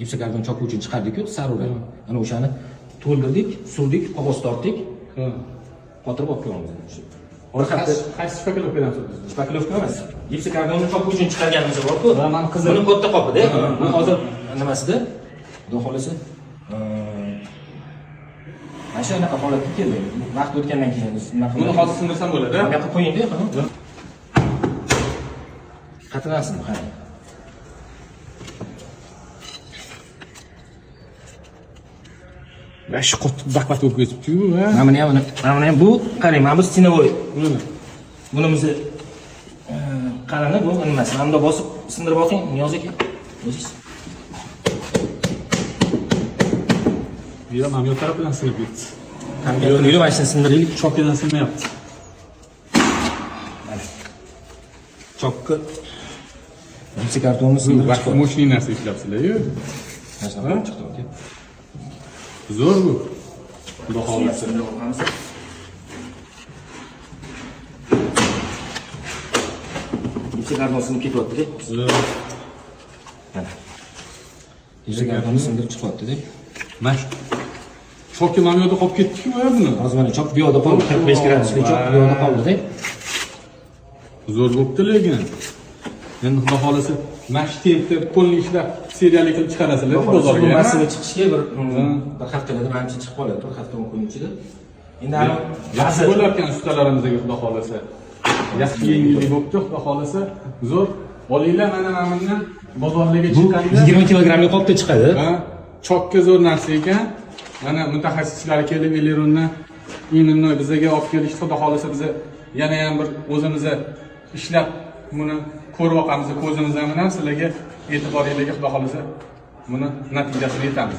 Gipsokarbon chopuvchini chiqardik-ku, saruvdan. Ana o'shani to'ldirdik, surdik, qog'oz tortdik. Qotirib olib kelamiz. Qaysi shpakilovkadan o'tdi? Shpakilovka emas. Gipsokarbonni chopuvchini chiqarganimiz bor-ku. Mana qizil. Buni katta qopida. Bu hozir nimasida? Xudo xolasa. Mana shu anaqa holatga keldi. Vaqt o'tgandan keyin Buni hozir sindirsam bo'ladi. Bunga qilib qo'ying-da. Qatnasin, qarang. Shu qotib baqbat bo'lib ketibdi-ku, ha. Mana ham bu, qarang, mana bu stenovoy. Bunimizni qarani bu nimasi? Mana bunda bosib sindirib boqing, Niyoz aka. O'zingiz. Yo, mana bu tarafdan sinib ketdi. Yo'q, mana shuni sindiraylik. Chokkadan sinmayapti. Chokka. Gipsokarbonni sindirib Vaqt moshina narsa ishlayapsizlar-ku. Narsa chiqdi aka. Zo'r bu. Xudo xolasa. Gipsokarbon sinib ketyapti-da. Zo'r. Mana. Gipsokarbonni sindirib chiqyapti-da. Mana shu chokka mana bu yerda qolib ketdi-ku, buni. Hozir mana chok bu yoqda qoldi, 45 gradusli chok bu yoqda qoldi-da. Zo'r bo'pti lekin. Endi xudo xolasa mana shu tempda qo'lni ishlab seriyali qilib chiqarasizlar bozorga. Massiga chiqishga bir haftada manimcha chiqib qoladi, bir hafta 10 kun ichida. Endi yaxshi bo'larkan ustalarimizga xudo xolasa. Yaxshi yengillik bo'pti, xudo xolasa. Zo'r. Olinglar mana bundan bozorlarga chiqqanda 20 kilogramga qolibda chiqadi. Ha, chokka zo'r narsa ekan. Mana mutaxassislar kelib Elerondan ininni bizga olib kelishdi, xudo xolasa biz yana ham bir o'zimiz ishlab buni ko'rib oqamiz ko'zimizdan bilan sizlarga e'tiboringizga xudo xolasa buni natijasini yetamiz.